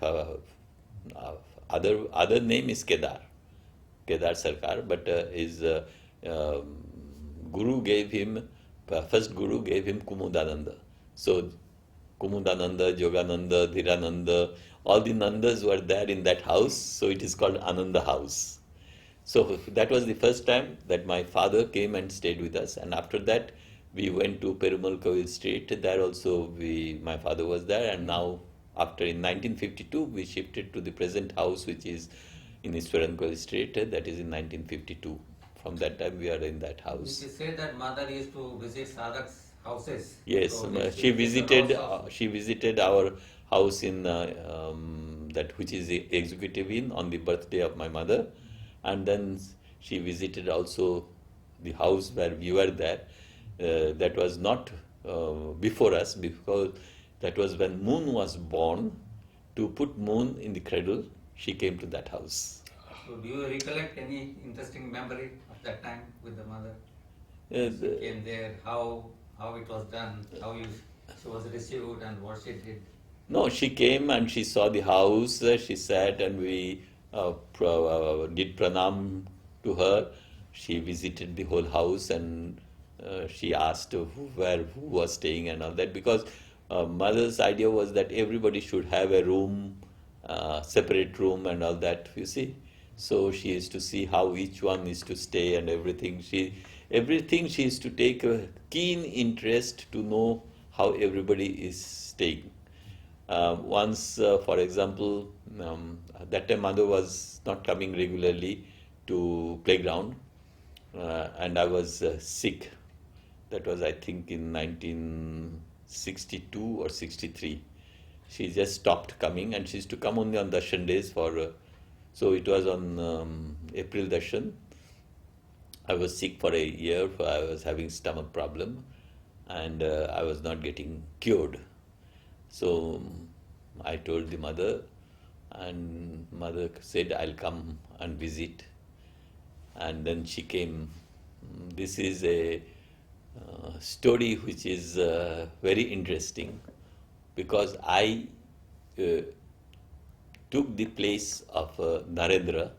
other name is Kedar Sarkar, but his guru gave him, first guru gave him Kumudananda. So Kumudananda, Jogananda, Dhirananda, all the Nandas were there in that house, so it is called Ananda House. So that was the first time that my father came and stayed with us, and after that we went to Perumal Kavil Street. There also my father was there, and now after in 1952 we shifted to the present house, which is in Iswaran Kavil Street. That is in 1952. From that time we are in that house. You said that mother used to visit Sadak's houses. Yes, So she visited. also. She visited our house in that which is the executive inn on the birthday of my mother, and then she visited also the house where we were there. That was not before us, because that was when Moon was born. To put Moon in the cradle, she came to that house. So do you recollect any interesting memory of that time with the mother? Yes, She came there, how it was done, she was received and what she did. No, she came and she saw the house. She sat and we did pranam to her. She visited the whole house and she asked who was staying and all that, because mother's idea was that everybody should have a room, separate room and all that, you see. So she used to see how each one is to stay and everything. Everything she used to take a keen interest to know how everybody is staying. Once, for example, that time mother was not coming regularly to playground, and I was sick. That was, I think, in 1962 or 63. She just stopped coming, and she used to come only on darshan days so it was on April darshan. I was sick for a year. I was having stomach problem, and I was not getting cured. So I told the mother, and mother said, I'll come and visit. And then she came. This is a story which is very interesting, because I took the place of Narendra,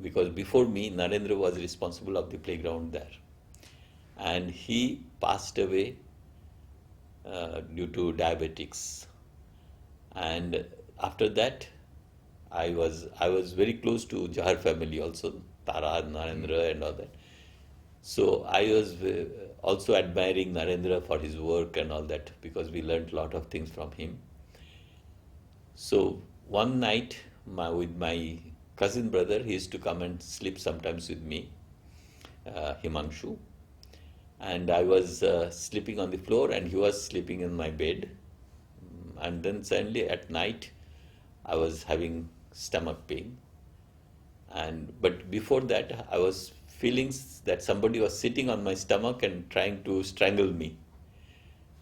because before me, Narendra was responsible of the playground there. And he passed away due to diabetics. And after that, I was very close to Jahar family also, Tara, Narendra, and all that. So I was also admiring Narendra for his work and all that, because we learned a lot of things from him. So one night, with my cousin brother, he used to come and sleep sometimes with me, Himanshu, and I was sleeping on the floor, and he was sleeping in my bed. And then suddenly at night, I was having stomach pain, but before that, I was feeling that somebody was sitting on my stomach and trying to strangle me.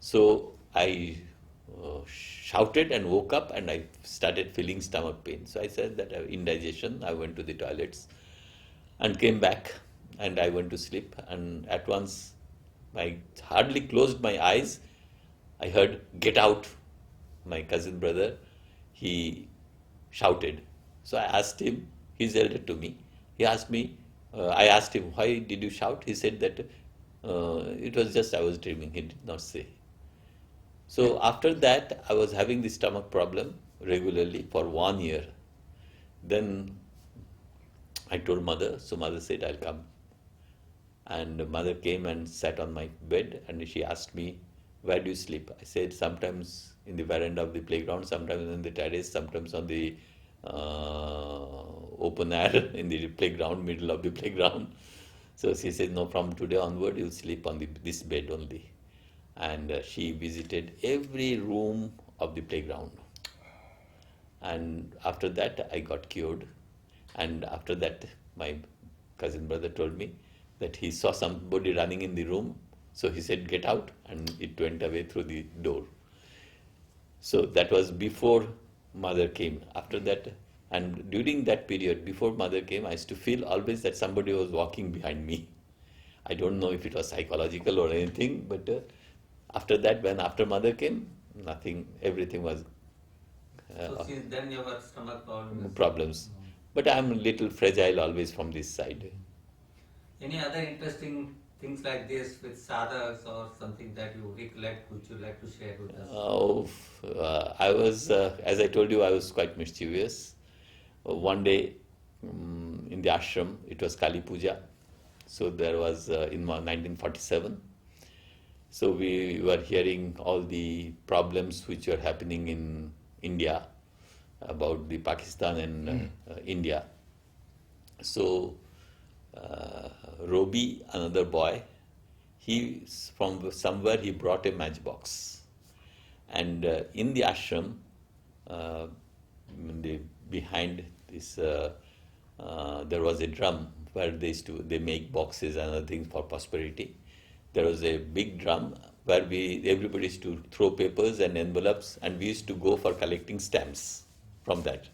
So I shouted and woke up, and I started feeling stomach pain. So I said that I have indigestion. I went to the toilets and came back, and I went to sleep. And at once, I hardly closed my eyes, I heard, "Get out." My cousin brother, he shouted. So I asked him, he's elder to me. He asked me, I asked him, "Why did you shout?" He said that it was just I was dreaming. He did not say. So after that, I was having the stomach problem regularly for 1 year. Then I told mother, so mother said, "I'll come." And mother came and sat on my bed, and she asked me, "Where do you sleep?" I said, "Sometimes in the veranda of the playground, sometimes on the terrace, sometimes on the open air in the playground, middle of the playground." So she said, "No, from today onward, you'll sleep on this bed only." And she visited every room of the playground. And after that, I got cured. And after that, my cousin brother told me that he saw somebody running in the room. So he said, "Get out," and it went away through the door. So that was before mother came. After that, and during that period, before mother came, I used to feel always that somebody was walking behind me. I don't know if it was psychological or anything, but after that, after mother came, nothing, everything was So since then your stomach problem. problems. But I'm a little fragile always from this side. Any other interesting things like this with sadhaks or something that you recollect, which you like to share with us? I was, as I told you, I was quite mischievous. One day in the ashram, it was Kali Puja. So there was in 1947. So we were hearing all the problems which were happening in India about the Pakistan and India. So Robi, another boy, he from somewhere he brought a matchbox, and in the ashram, behind this, there was a drum where they make boxes and other things for prosperity. There was a big drum where everybody used to throw papers and envelopes, and we used to go for collecting stamps from that.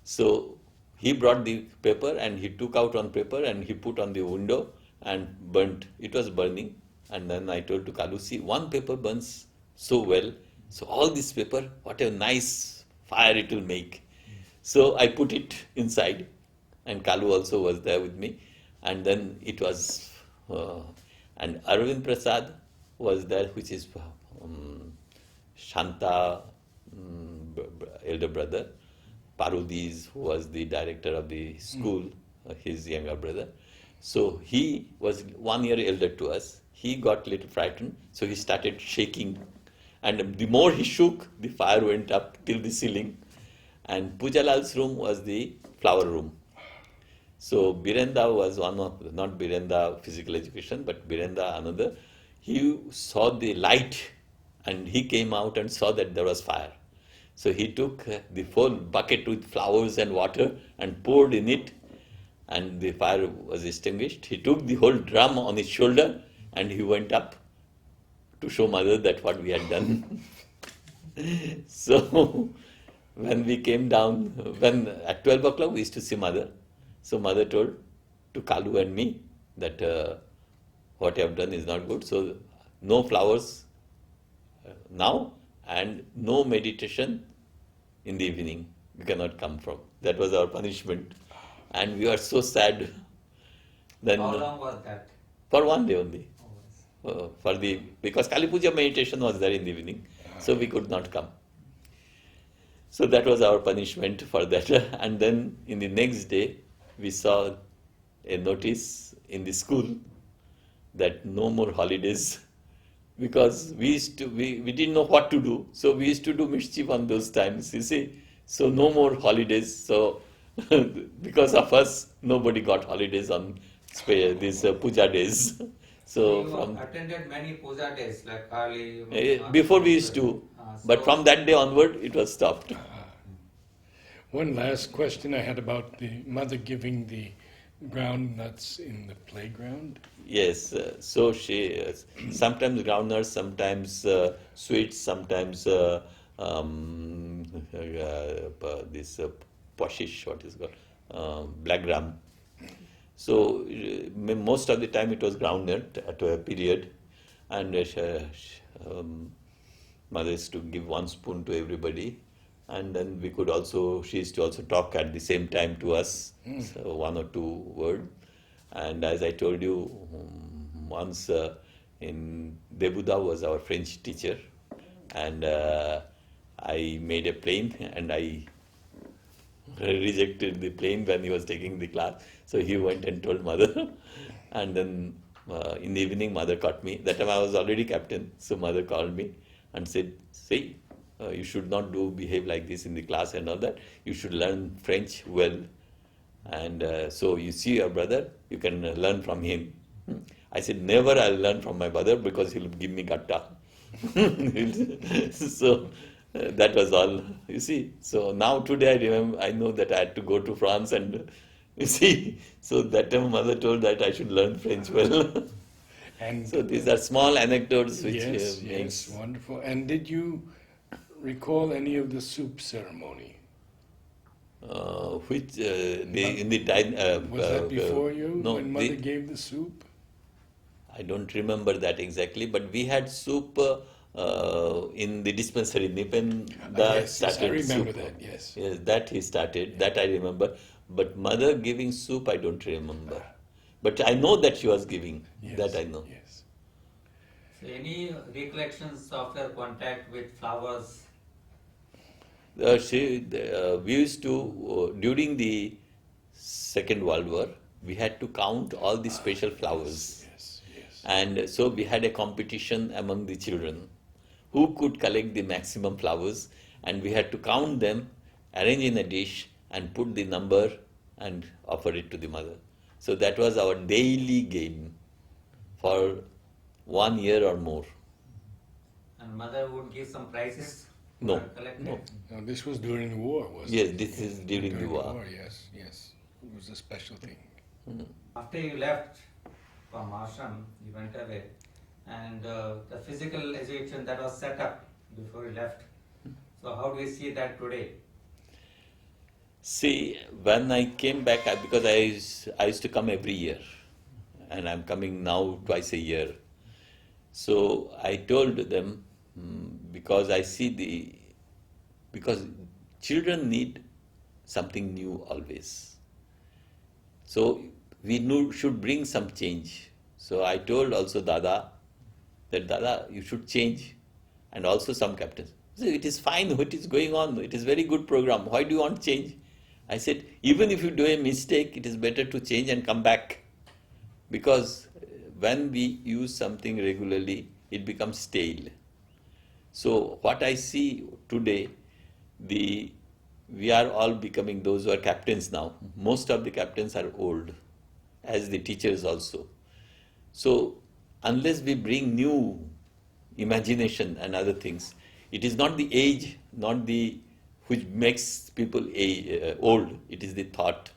So he brought the paper, and he took out on paper and he put on the window and burnt. It was burning. And then I told to Kalu, "See, one paper burns so well. So all this paper, what a nice fire it will make." So I put it inside, and Kalu also was there with me. And then it was, and Arvind Prasad was there, which is Shanta elder brother. Parodies, who was the director of the school, his younger brother. So he was 1 year elder to us. He got a little frightened, so he started shaking. And the more he shook, the fire went up till the ceiling. And Pujalal's room was the flower room. So Birenda was one of, not Birenda physical education, but Birenda another. He saw the light, and he came out and saw that there was fire. So he took the full bucket with flowers and water and poured in it, and the fire was extinguished. He took the whole drum on his shoulder, and he went up to show mother that what we had done. So when we came down, when at 12 o'clock we used to see mother. So mother told to Kalu and me that what you have done is not good. So no flowers now, and no meditation in the evening. You cannot come from. That was our punishment. And we were so sad. Then How long was that? for 1 day only. Because Kali Puja meditation was there in the evening, so we could not come. So that was our punishment for that. And then in the next day, we saw a notice in the school that no more holidays because we didn't know what to do. So we used to do mischief on those times, you see. So no more holidays. So because of us, nobody got holidays on these puja days. So You from attended many puja days like Kali. before we used to, but from that day onward, it was stopped. One last question I had about the mother giving the ground nuts in the playground. Yes, so she sometimes groundnuts, sometimes sweets, sometimes this poshish, what is it called, black gram. So most of the time it was groundnut at a period, and mother used to give 1 spoon to everybody, and then we could also she used to also talk at the same time to us, so 1 or 2 words. And as I told you, once in Debuda was our French teacher, and I made a plane and I rejected the plane when he was taking the class. So he went and told mother, and then in the evening mother caught me. That time I was already captain, so mother called me and said, "See, you should not behave like this in the class and all that. You should learn French well. And so you see your brother, you can learn from him." I said, "Never I'll learn from my brother because he'll give me gatta." So that was all, you see. So now today I remember, I know that I had to go to France and you see, so that time mother told that I should learn French well. And So these are small anecdotes which yes, makes. wonderful. And did you recall any of the soup ceremony? Which in the time Was that before you no, when mother gave the soup? I don't remember that exactly, but we had soup in the dispensary. Nipen Yes, I started remember soup. that, yes. Yes, that he started. That I remember. But mother giving soup, I don't remember. But I know that she was giving. Yes, That I know. Yes. So any recollections of your contact with flowers? We used to, during the Second World War, we had to count all the special flowers. Yes, yes. And so we had a competition among the children who could collect the maximum flowers, and we had to count them, arrange in a dish, and put the number and offer it to the mother. So that was our daily game for 1 year or more. And mother would give some prizes? No, collected? no. Now, this was during the war, wasn't Yes, it? this is during the war. Yes, yes. It was a special thing. After you left from ashram, you went away, and the physical education that was set up before you left. So how do you see that today? See, when I came back, because I used to come every year, and I'm coming now twice a year. So I told them, because I see because children need something new always. So we should bring some change. So I told also Dada that Dada, you should change, and also some captains. So it is fine what is going on. It is very good program. Why do you want change? I said, even if you do a mistake, it is better to change and come back. Because when we use something regularly, it becomes stale. So what I see today, we are all becoming those who are captains now. Most of the captains are old, as the teachers also. So unless we bring new imagination and other things, it is not the age, not the which makes people old, it is the thought.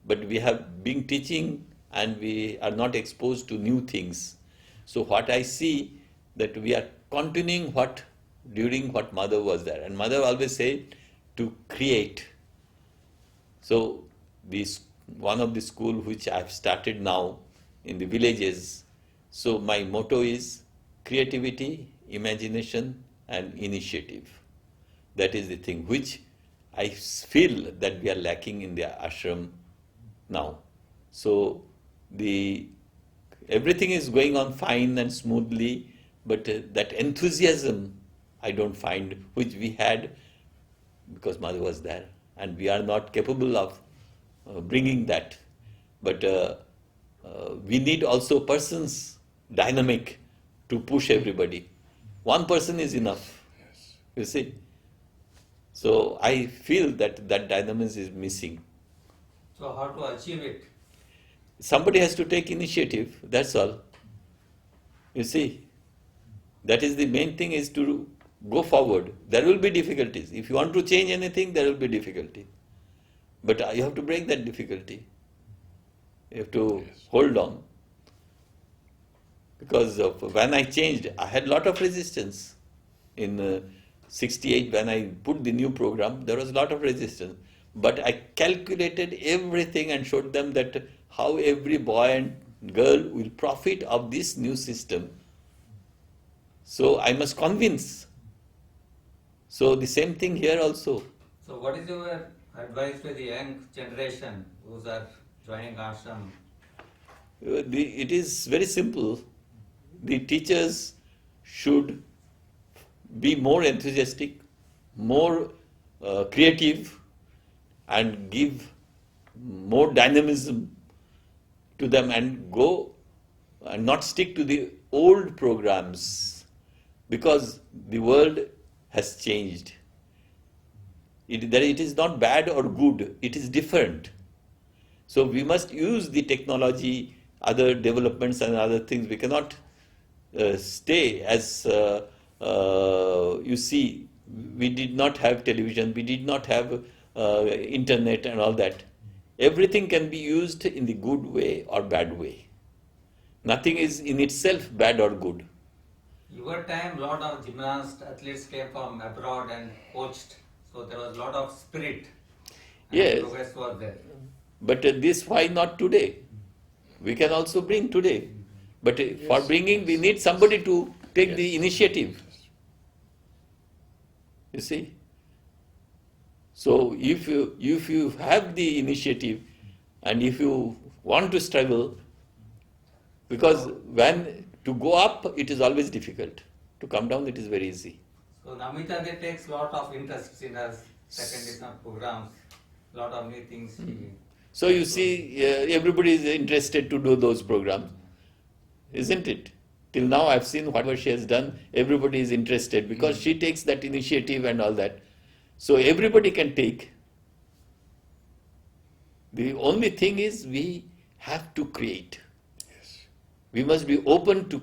But we have been teaching and we are not exposed to new things. So what I see, that we are continuing during what mother was there. And mother always said to create. So one of the school which I have started now in the villages, so my motto is creativity, imagination and initiative. That is the thing which I feel that we are lacking in the ashram now. So everything is going on fine and smoothly, but that enthusiasm I don't find which we had because mother was there, and we are not capable of bringing that. But we need also persons dynamic to push everybody. One person is enough. Yes. You see. So I feel that that dynamism is missing. So how to achieve it? Somebody has to take initiative. That's all. You see. That is the main thing, is to go forward. There will be difficulties. If you want to change anything, there will be difficulty. But you have to break that difficulty. You have to Yes. hold on. Because when I changed, I had a lot of resistance. In 68, when I put the new program, there was a lot of resistance. But I calculated everything and showed them that how every boy and girl will profit of this new system. So I must convince. So the same thing here also. So what is your advice to the young generation who are joining ashram? It is very simple. The teachers should be more enthusiastic, more creative, and give more dynamism to them, and go and not stick to the old programs, because the world has changed. It is not bad or good, it is different. So we must use the technology, other developments and other things. We cannot stay as, you see, we did not have television, we did not have internet and all that. Everything can be used in the good way or bad way. Nothing is in itself bad or good. Your time, lot of gymnasts, athletes came from abroad and coached. So there was a lot of spirit. And Yes. progress was there. But this, why not today? We can also bring today. But for Yes, bringing, we yes, need somebody to take Yes. the initiative. You see? So if you have the initiative, and if you want to struggle, because when to go up, it is always difficult. To come down, it is very easy. So Namita, they takes lot of interest in her second edition programs. Lot of new things. So you see, everybody is interested to do those programs, isn't it? Till now, I've seen whatever she has done, everybody is interested because she takes that initiative and all that. So everybody can take. The only thing is we have to create. Yes. We must be open to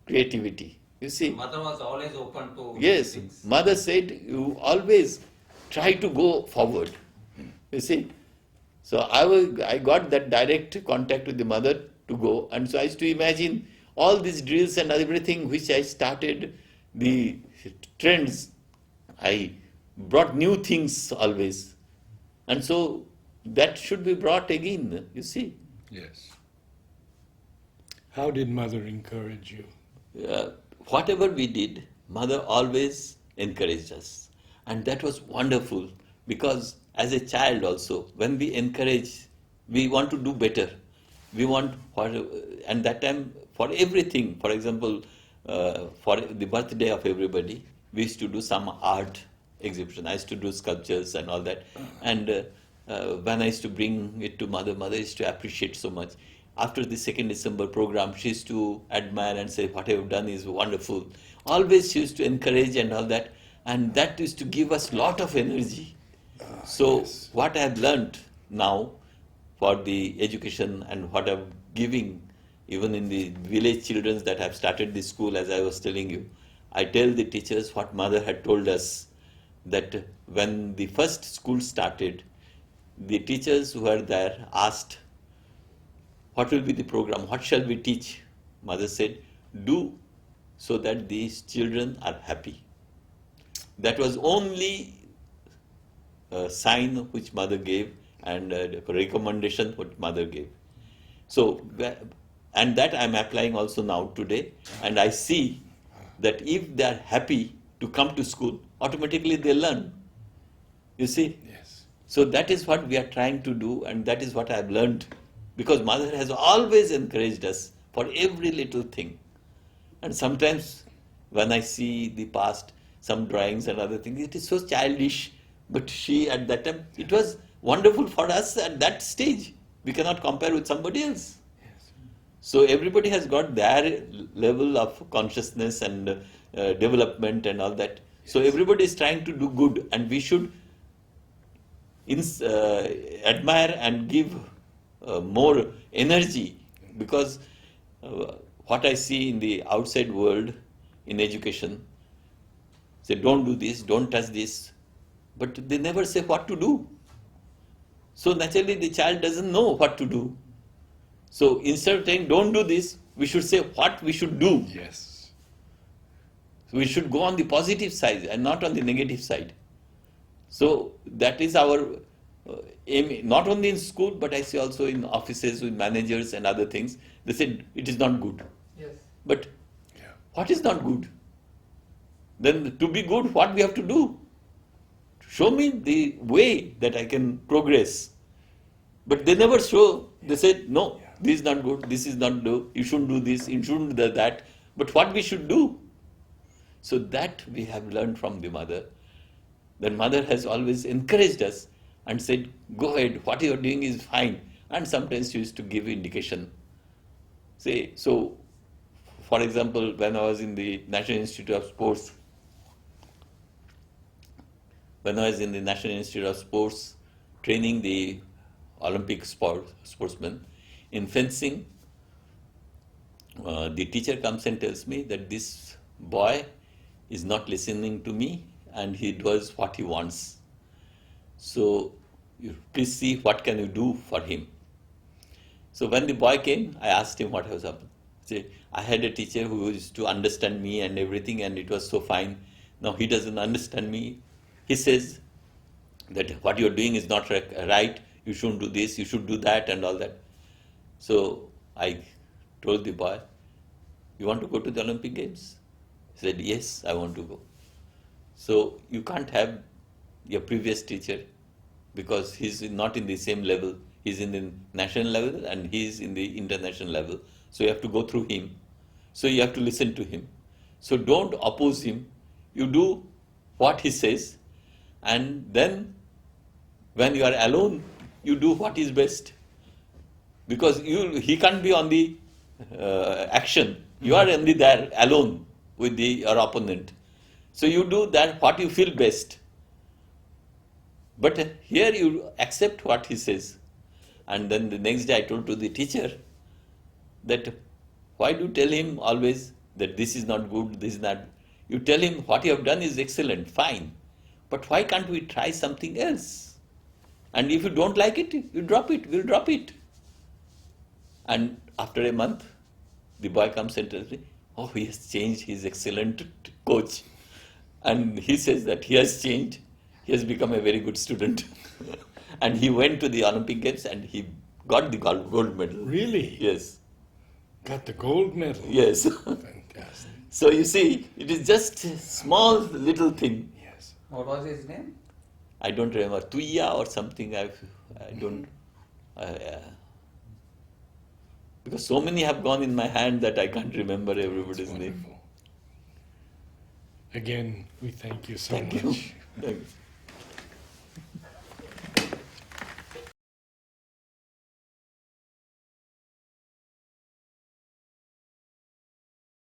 creativity. You see? Mother was always open to Yes, things. mother said you always try to go forward. You see? So I got that direct contact with the mother to go, and so I used to imagine all these drills and everything which I started, the trends. I brought new things always. And so that should be brought again, you see. Yes. How did mother encourage you? Whatever we did, mother always encouraged us. And that was wonderful, because as a child also, when we encourage, we want to do better. We want, and that time for everything, for example, for the birthday of everybody, we used to do some art exhibition. I used to do sculptures and all that. And when I used to bring it to mother, mother used to appreciate so much. After the 2nd December program, she used to admire and say, what I've done is wonderful. Always she used to encourage and all that. And that used to give us lot of energy. So Yes. what I have learned now for the education and what I'm giving, even in the village children that have started the school, as I was telling you, I tell the teachers what mother had told us, that when the first school started, the teachers who were there asked, what will be the program? What shall we teach? Mother said, do so that these children are happy. That was only a sign which mother gave, and a recommendation what mother gave. So, and that I am applying also now today, and I see that if they are happy to come to school, automatically they learn. You see? Yes. So that is what we are trying to do, and that is what I have learned, because mother has always encouraged us for every little thing. And sometimes when I see the past, some drawings and other things, it is so childish, But she at that time, it was wonderful for us at that stage. We cannot compare with somebody else. So everybody has got their level of consciousness and development and all that. So everybody is trying to do good, and we should admire and give more energy, because what I see in the outside world in education, say don't do this, don't touch this, but they never say what to do. So naturally the child doesn't know what to do. So instead of saying don't do this, we should say what we should do. Yes. We should go on the positive side and not on the negative side. So that is our aim, not only in school, but I see also in offices with managers and other things. They said it is not good. Yes. But Yeah. what is not good? Then to be good, what we have to do? Show me the way that I can progress. But they never show. They said, no, this is not good, this is not good, you shouldn't do this, you shouldn't do that. But what we should do? So that we have learned from the mother. The mother has always encouraged us and said, go ahead, what you are doing is fine. And sometimes she used to give indication. Say, so, for example, when I was in the National Institute of Sports, training the Olympic sportsmen, in fencing, the teacher comes and tells me that this boy is not listening to me and he does what he wants. So you please see what can you do for him. So when the boy came, I asked him what was happening. Say, I had a teacher who used to understand me and everything, and it was so fine. Now he doesn't understand me. He says that what you are doing is not right, you shouldn't do this, you should do that and all that. So I told the boy, you want to go to the Olympic Games? He said, yes, I want to go. So you can't have your previous teacher, because he's not in the same level. He's in the national level and he's in the international level. So you have to go through him. So you have to listen to him. So don't oppose him. You do what he says, and then when you are alone, you do what is best. Because he can't be on the action. You are only there alone with your opponent. So you do that what you feel best. But here you accept what he says. And then the next day I told to the teacher that why do you tell him always that this is not good, this is not. You tell him what you have done is excellent, fine. But why can't we try something else? And if you don't like it, you drop it, we'll drop it. And after a month, the boy comes and tells me, oh, he has changed, he's excellent coach. And he says that he has changed, he has become a very good student. And he went to the Olympic Games and he got the gold medal. Really? Yes. Got the gold medal. Yes. Fantastic. So you see, it is just a small little thing. Yes. What was his name? I don't remember, Tuya or something. I don't. Because so many have gone in my hand that I can't remember everybody's name. Wonderful. Again, we thank you so Thank much. you. Thank you.